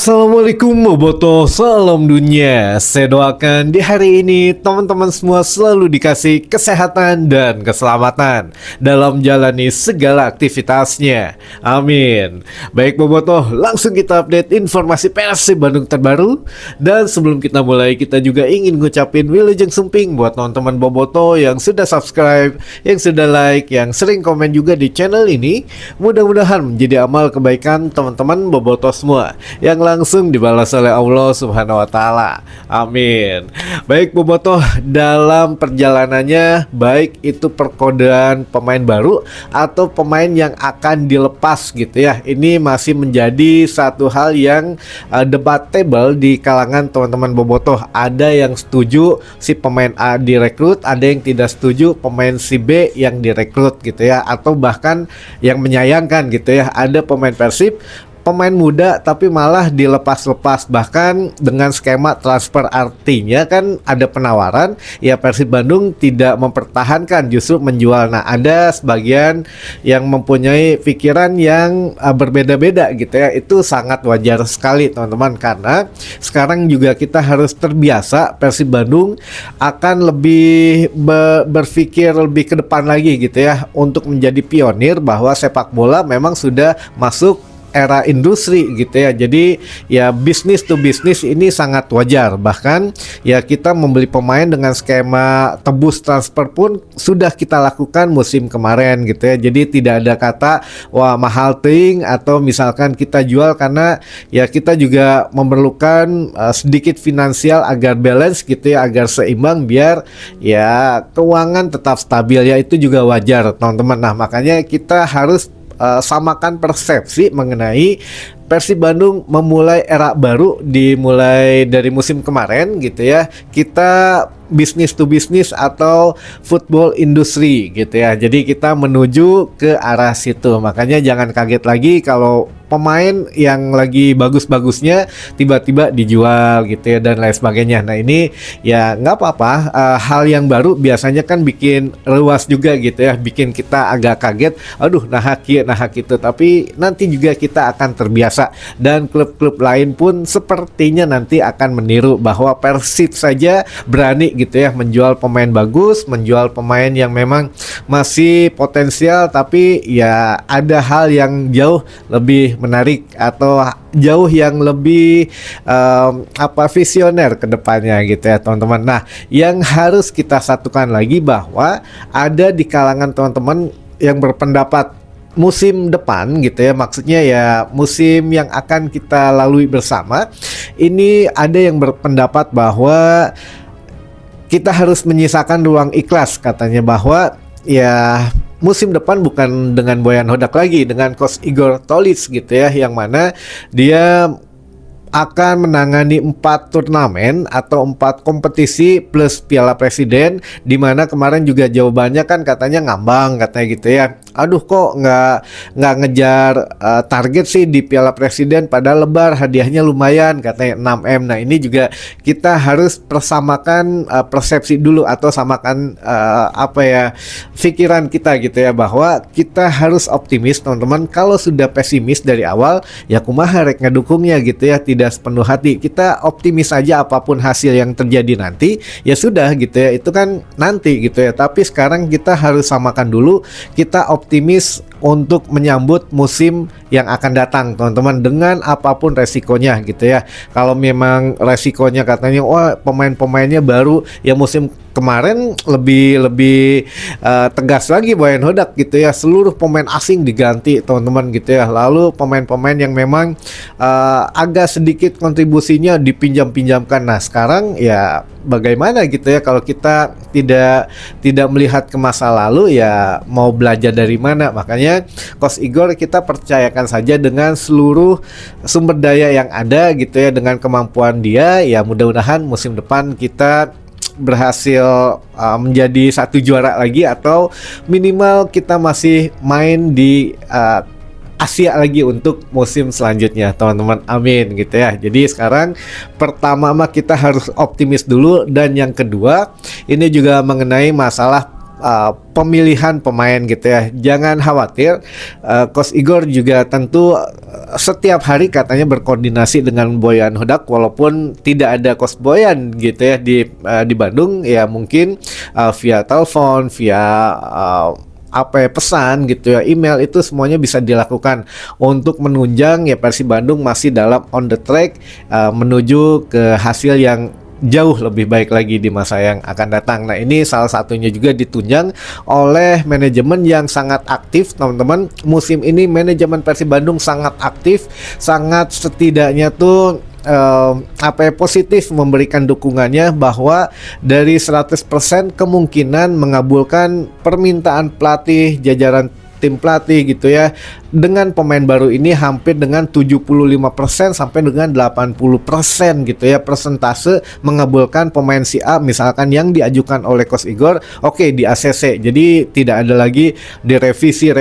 Assalamualaikum Boboto, salam dunia. Saya doakan di hari ini teman-teman semua selalu dikasih kesehatan dan keselamatan dalam jalani segala aktivitasnya. Amin. Baik Boboto, langsung kita update informasi Persib Bandung terbaru. Dan sebelum kita mulai, kita juga ingin ngucapin Wilujeng Sumping buat teman-teman Boboto yang sudah subscribe, yang sudah like, yang sering komen juga di channel ini. Mudah-mudahan menjadi amal kebaikan teman-teman Boboto semua yang langsung dibalas oleh Allah Subhanahu wa taala. Amin. Baik Bobotoh, dalam perjalanannya baik itu perkodean pemain baru atau pemain yang akan dilepas gitu ya. Ini masih menjadi satu hal yang debatable di kalangan teman-teman Bobotoh. Ada yang setuju si pemain A direkrut, ada yang tidak setuju pemain si B yang direkrut gitu ya, atau bahkan yang menyayangkan gitu ya. Ada pemain Persib pemain muda tapi malah dilepas-lepas, bahkan dengan skema transfer, artinya kan ada penawaran ya, Persib Bandung tidak mempertahankan, justru menjual. Nah, ada sebagian yang mempunyai pikiran yang berbeda-beda gitu ya. Itu sangat wajar sekali teman-teman, karena sekarang juga kita harus terbiasa Persib Bandung akan lebih berpikir lebih ke depan lagi gitu ya, untuk menjadi pionir bahwa sepak bola memang sudah masuk era industri gitu ya. Jadi ya bisnis to bisnis ini sangat wajar. Bahkan ya kita membeli pemain dengan skema tebus transfer pun sudah kita lakukan musim kemarin gitu ya. Jadi tidak ada kata wah mahal ting, atau misalkan kita jual, karena ya kita juga memerlukan sedikit finansial agar balance gitu ya, agar seimbang biar ya keuangan tetap stabil ya. Itu juga wajar teman-teman. Nah, makanya kita harus samakan persepsi mengenai Persib Bandung memulai era baru dimulai dari musim kemarin gitu ya. Kita bisnis to bisnis atau football industry gitu ya. Jadi kita menuju ke arah situ. Makanya jangan kaget lagi kalau pemain yang lagi bagus-bagusnya tiba-tiba dijual gitu ya, dan lain sebagainya. Nah, ini ya nggak apa-apa. Hal yang baru biasanya kan bikin luas juga gitu ya, bikin kita agak kaget. Aduh, nah itu. Tapi nanti juga kita akan terbiasa, dan klub-klub lain pun sepertinya nanti akan meniru bahwa Persib saja berani gitu ya menjual pemain bagus, menjual pemain yang memang masih potensial, tapi ya ada hal yang jauh lebih menarik atau jauh yang lebih visioner ke depannya gitu ya teman-teman. Nah, yang harus kita satukan lagi bahwa ada di kalangan teman-teman yang berpendapat musim depan gitu ya, maksudnya ya musim yang akan kita lalui bersama ini, ada yang berpendapat bahwa kita harus menyisakan ruang ikhlas, katanya bahwa ya musim depan bukan dengan Boyan Hodak lagi, dengan Coach Igor Tolis gitu ya, yang mana dia akan menangani 4 turnamen atau 4 kompetisi plus Piala Presiden, dimana kemarin juga jawabannya kan katanya ngambang katanya gitu ya. Aduh, kok nggak ngejar target sih di Piala Presiden, padahal lebar hadiahnya lumayan katanya 6M. Nah, ini juga kita harus persamakan persepsi dulu, atau samakan pikiran kita gitu ya, bahwa kita harus optimis teman-teman. Kalau sudah pesimis dari awal ya kumaha rek ngedukungnya gitu ya, tidak sepenuh hati. Kita optimis aja, apapun hasil yang terjadi nanti ya sudah gitu ya, itu kan nanti gitu ya. Tapi sekarang kita harus samakan dulu, kita optimis untuk menyambut musim yang akan datang teman-teman, dengan apapun resikonya gitu ya. Kalau memang resikonya katanya wah pemain-pemainnya baru ya, musim kemarin lebih tegas lagi Boyan Hodak gitu ya, seluruh pemain asing diganti teman-teman gitu ya. Lalu pemain-pemain yang memang agak sedikit kontribusinya dipinjam-pinjamkan. Nah, sekarang ya bagaimana gitu ya, kalau kita tidak melihat ke masa lalu ya mau belajar dari mana. Makanya Coach Igor kita percayakan saja dengan seluruh sumber daya yang ada gitu ya, dengan kemampuan dia ya. Mudah-mudahan musim depan kita berhasil menjadi satu juara lagi, atau minimal kita masih main di Asia lagi untuk musim selanjutnya teman-teman. Amin gitu ya. Jadi sekarang pertama kita harus optimis dulu, dan yang kedua ini juga mengenai masalah pemilihan pemain gitu ya. Jangan khawatir, Coach Igor juga tentu setiap hari katanya berkoordinasi dengan Boyan Hodak, walaupun tidak ada Coach Boyan gitu ya di Bandung, ya mungkin via telepon, via pesan gitu ya, email, itu semuanya bisa dilakukan untuk menunjang ya Persib Bandung masih dalam on the track menuju ke hasil yang jauh lebih baik lagi di masa yang akan datang. Nah, ini salah satunya juga ditunjang oleh manajemen yang sangat aktif, teman-teman. Musim ini manajemen Persib Bandung sangat aktif, sangat setidaknya tuh positif memberikan dukungannya bahwa dari 100% kemungkinan mengabulkan permintaan pelatih, jajaran tim pelatih gitu ya, dengan pemain baru ini hampir dengan 75% sampai dengan 80% gitu ya, persentase mengabulkan pemain si A misalkan yang diajukan oleh Coach Igor, oke, di ACC. Jadi tidak ada lagi direvisi.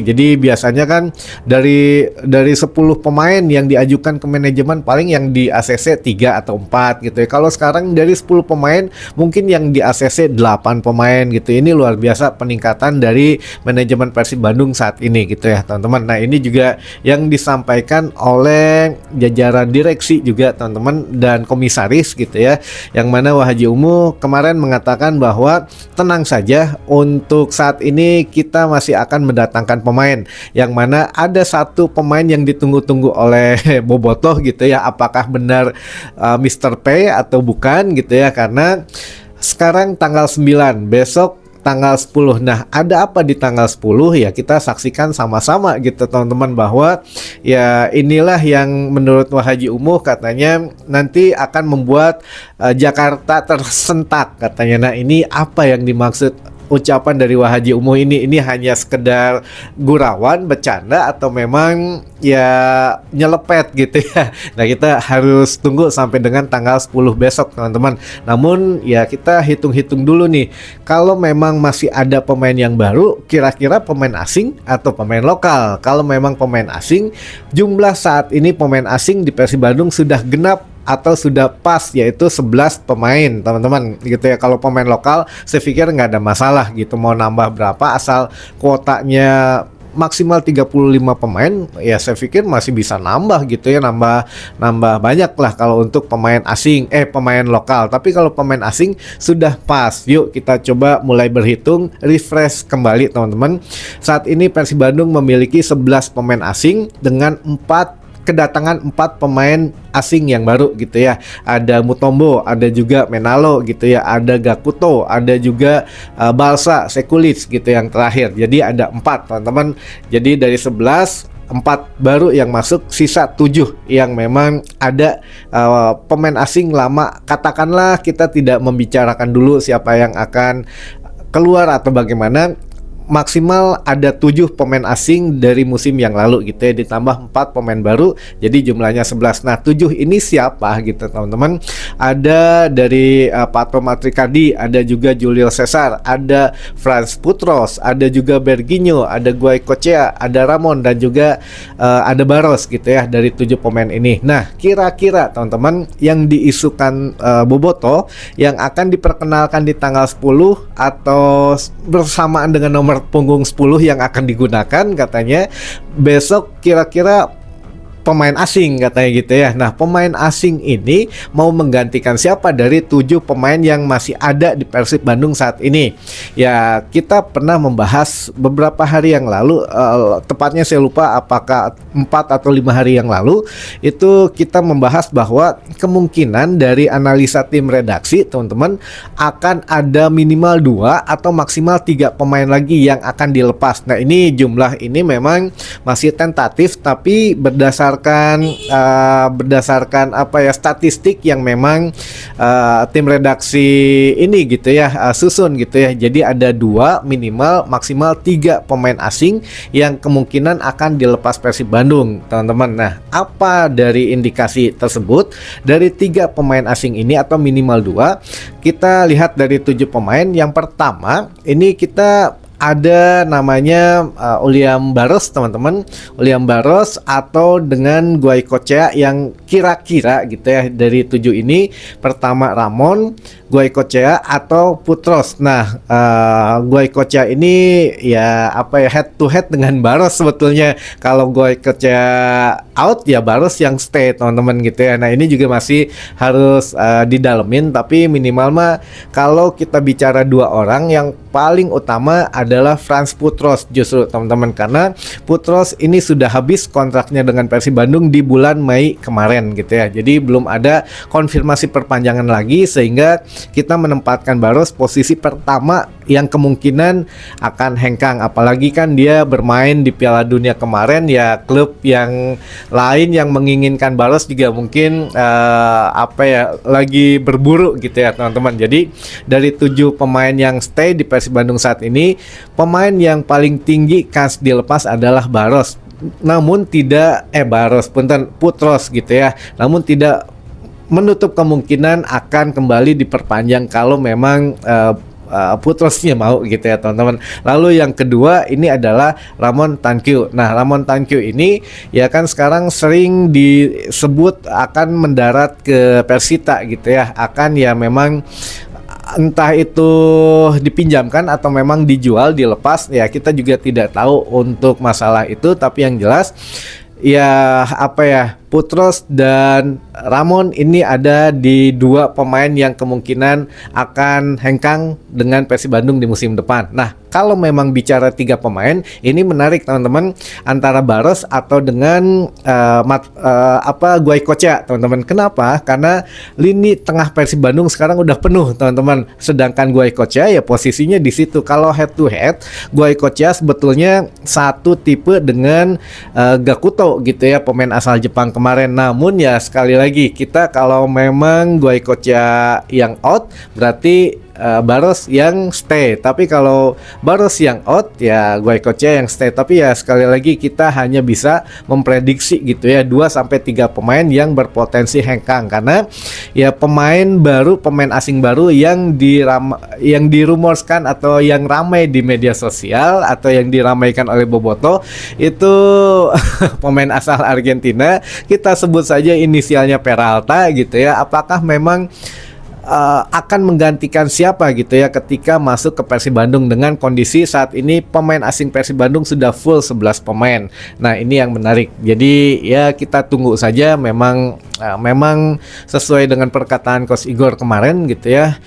Jadi biasanya kan dari 10 pemain yang diajukan ke manajemen, paling yang di ACC 3 atau 4 gitu ya. Kalau sekarang dari 10 pemain mungkin yang di ACC 8 pemain gitu. Ini luar biasa peningkatan dari manajemen Persib Bandung saat ini gitu ya, teman-teman. Nah, ini juga yang disampaikan oleh jajaran direksi juga, teman-teman, dan komisaris gitu ya, yang mana Wahaji Umu kemarin mengatakan bahwa tenang saja, untuk saat ini kita masih akan mendatangkan pemain, yang mana ada satu pemain yang ditunggu-tunggu oleh Bobotoh gitu ya, apakah benar Mr. P atau bukan gitu ya, karena sekarang tanggal 9, besok tanggal 10. Nah, ada apa di tanggal 10 ya, kita saksikan sama-sama gitu, teman-teman, bahwa ya inilah yang menurut Wahaji Umuh katanya nanti akan membuat Jakarta tersentak katanya. Nah, ini apa yang dimaksud ucapan dari Wahaji Umuh ini? Ini hanya sekedar gurauan, bercanda, atau memang ya nyelepet gitu ya? Nah, kita harus tunggu sampai dengan tanggal 10 besok, teman-teman. Namun ya kita hitung-hitung dulu nih, kalau memang masih ada pemain yang baru, kira-kira pemain asing atau pemain lokal. Kalau memang pemain asing, jumlah saat ini pemain asing di Persib Bandung sudah genap atau sudah pas, yaitu 11 pemain, teman-teman gitu ya. Kalau pemain lokal saya pikir nggak ada masalah gitu, mau nambah berapa asal kuotanya maksimal 35 pemain, ya saya pikir masih bisa nambah gitu ya, nambah banyak lah kalau untuk pemain asing, pemain lokal. Tapi kalau pemain asing sudah pas. Yuk kita coba mulai berhitung, refresh kembali, teman-teman. Saat ini Persib Bandung memiliki 11 pemain asing dengan kedatangan 4 pemain asing yang baru gitu ya. Ada Mutombo, ada juga Menalo gitu ya, ada Gakuto, ada juga Balsa, Sekulic gitu yang terakhir. Jadi ada 4, teman-teman. Jadi dari 11, 4 baru yang masuk, sisa 7 yang memang ada pemain asing lama. Katakanlah kita tidak membicarakan dulu siapa yang akan keluar atau bagaimana, maksimal ada 7 pemain asing dari musim yang lalu gitu ya, ditambah 4 pemain baru, jadi jumlahnya 11. Nah, 7 ini siapa gitu, teman-teman? Ada dari Patro Matrikardi, ada juga Julio Cesar, ada Franz Putros, ada juga Berginho, ada Guy Kochea, ada Ramon, dan juga ada Baros gitu ya, dari 7 pemain ini. Nah, kira-kira teman-teman yang diisukan Boboto yang akan diperkenalkan di tanggal 10 atau bersamaan dengan nomor punggung 10 yang akan digunakan katanya besok, kira-kira pemain asing katanya gitu ya. Nah, pemain asing ini mau menggantikan siapa dari 7 pemain yang masih ada di Persib Bandung saat ini? Ya, kita pernah membahas beberapa hari yang lalu, tepatnya saya lupa apakah 4 atau 5 hari yang lalu, itu kita membahas bahwa kemungkinan dari analisa tim redaksi, teman-teman, akan ada minimal 2 atau maksimal 3 pemain lagi yang akan dilepas. Nah, ini jumlah ini memang masih tentatif, tapi berdasarkan statistik yang memang tim redaksi ini gitu ya susun gitu ya. Jadi ada 2 minimal maksimal 3 pemain asing yang kemungkinan akan dilepas Persib Bandung, teman-teman. Nah, apa dari indikasi tersebut? Dari 3 pemain asing ini atau minimal 2, kita lihat dari 7 pemain. Yang pertama, ini kita ada namanya William Barros teman-teman, William Barros atau dengan Goicoechea yang kira-kira gitu ya dari 7 ini, pertama Ramon, Goicoechea atau Putros. Nah, Goicoechea ini ya head to head dengan Barros sebetulnya. Kalau Goicoechea out ya Barros yang stay teman-teman gitu ya. Nah, ini juga masih harus didalemin, tapi minimal mah kalau kita bicara 2 orang yang paling utama adalah Franz Putros justru teman-teman, karena Putros ini sudah habis kontraknya dengan Persib Bandung di bulan Mei kemarin gitu ya. Jadi belum ada konfirmasi perpanjangan lagi, sehingga kita menempatkan Barros posisi pertama yang kemungkinan akan hengkang, apalagi kan dia bermain di Piala Dunia kemarin ya. Klub yang lain yang menginginkan Barros juga mungkin lagi berburu gitu ya teman-teman. Jadi dari 7 pemain yang stay di Persib Bandung saat ini, pemain yang paling tinggi kans dilepas adalah Barros, namun tidak Putros gitu ya, namun tidak menutup kemungkinan akan kembali diperpanjang kalau memang Putrosnya mau gitu ya teman-teman. Lalu yang kedua ini adalah Ramon Tankyu. Nah, Ramon Tankyu ini ya kan sekarang sering disebut akan mendarat ke Persita gitu ya, akan ya memang entah itu dipinjamkan atau memang dijual, dilepas ya, kita juga tidak tahu untuk masalah itu. Tapi yang jelas ya Putros dan Ramon ini ada di 2 pemain yang kemungkinan akan hengkang dengan Persib Bandung di musim depan. Nah, kalau memang bicara 3 pemain, ini menarik teman-teman, antara Barros atau dengan Goicoechea teman-teman. Kenapa? Karena lini tengah Persib Bandung sekarang udah penuh teman-teman. Sedangkan Goicoechea ya posisinya di situ. Kalau head to head, Goicoechea sebetulnya satu tipe dengan Gakuto gitu ya, pemain asal Jepang kemarin. Namun ya sekali lagi, kita kalau memang Goicoechea yang out berarti Barros yang stay. Tapi kalau Barros yang out ya Goicoechea yang stay. Tapi ya sekali lagi kita hanya bisa memprediksi gitu ya, 2-3 pemain yang berpotensi hengkang, karena ya pemain asing baru yang dirumorkan atau yang ramai di media sosial atau yang diramaikan oleh Boboto itu pemain asal Argentina, kita sebut saja inisialnya Peralta gitu ya. Apakah memang akan menggantikan siapa gitu ya ketika masuk ke Persib Bandung, dengan kondisi saat ini pemain asing Persib Bandung sudah full 11 pemain. Nah, ini yang menarik. Jadi ya kita tunggu saja. Memang sesuai dengan perkataan Coach Igor kemarin gitu ya,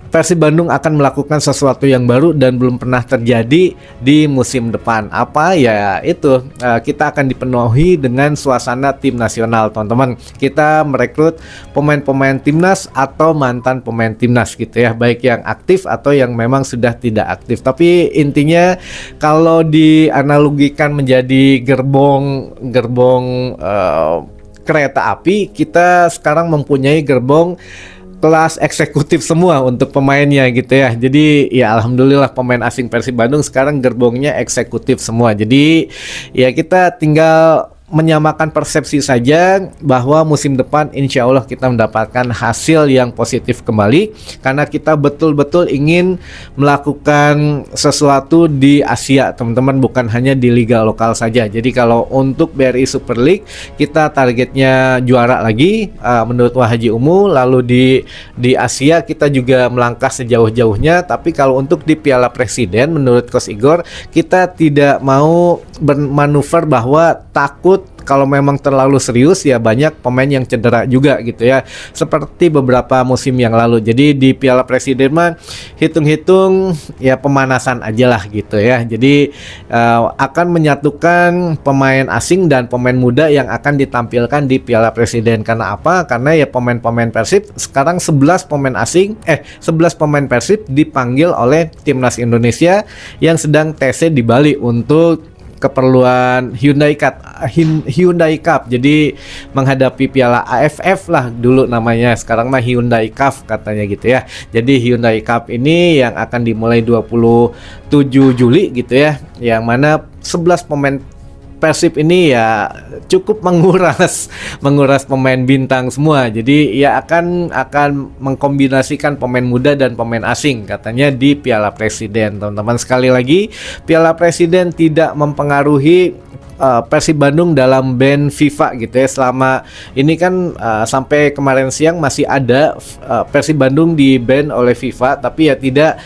Persib Bandung akan melakukan sesuatu yang baru dan belum pernah terjadi di musim depan. Apa ya itu, kita akan dipenuhi dengan suasana tim nasional teman-teman. Kita merekrut pemain-pemain timnas atau mantan pemain timnas gitu ya, baik yang aktif atau yang memang sudah tidak aktif. Tapi intinya kalau dianalogikan menjadi gerbong kereta api, kita sekarang mempunyai gerbong kelas eksekutif semua untuk pemainnya gitu ya. Jadi ya alhamdulillah pemain asing Persib Bandung sekarang gerbongnya eksekutif semua. Jadi ya kita tinggal menyamakan persepsi saja bahwa musim depan insya Allah kita mendapatkan hasil yang positif kembali, karena kita betul-betul ingin melakukan sesuatu di Asia teman-teman, bukan hanya di liga lokal saja. Jadi kalau untuk BRI Super League kita targetnya juara lagi menurut Wahaji Umu, lalu di Asia kita juga melangkah sejauh-jauhnya. Tapi kalau untuk di Piala Presiden menurut Coach Igor, kita tidak mau bermanuver bahwa takut kalau memang terlalu serius ya banyak pemain yang cedera juga gitu ya, seperti beberapa musim yang lalu. Jadi di Piala Presiden mah hitung-hitung ya pemanasan aja lah gitu ya. Jadi akan menyatukan pemain asing dan pemain muda yang akan ditampilkan di Piala Presiden. Karena apa? Karena ya pemain-pemain Persib sekarang 11 pemain Persib dipanggil oleh Timnas Indonesia yang sedang TC di Bali untuk keperluan Hyundai Cup. Jadi menghadapi Piala AFF lah dulu namanya, sekarang mah Hyundai Cup katanya gitu ya. Jadi Hyundai Cup ini yang akan dimulai 27 Juli gitu ya, yang mana 11 pemain Persib ini ya cukup menguras pemain bintang semua. Jadi ya akan mengkombinasikan pemain muda dan pemain asing katanya di Piala Presiden. Teman-teman, sekali lagi, Piala Presiden tidak mempengaruhi Persib Bandung dalam ban FIFA gitu ya. Selama ini kan sampai kemarin siang masih ada Persib Bandung di ban oleh FIFA, tapi ya tidak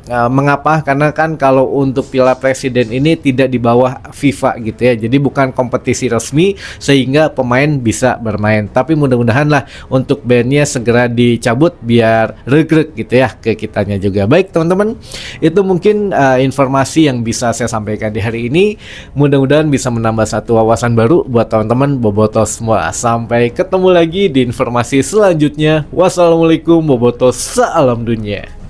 mengapa, karena kan kalau untuk Piala Presiden ini tidak di bawah FIFA gitu ya. Jadi bukan kompetisi resmi sehingga pemain bisa bermain. Tapi mudah-mudahan lah untuk ban-nya segera dicabut biar regrek gitu ya ke kitanya juga. Baik teman-teman, itu mungkin informasi yang bisa saya sampaikan di hari ini. Mudah-mudahan bisa menambah satu wawasan baru buat teman-teman Bobotos semua. Sampai ketemu lagi di informasi selanjutnya. Wassalamualaikum Bobotos, salam dunia.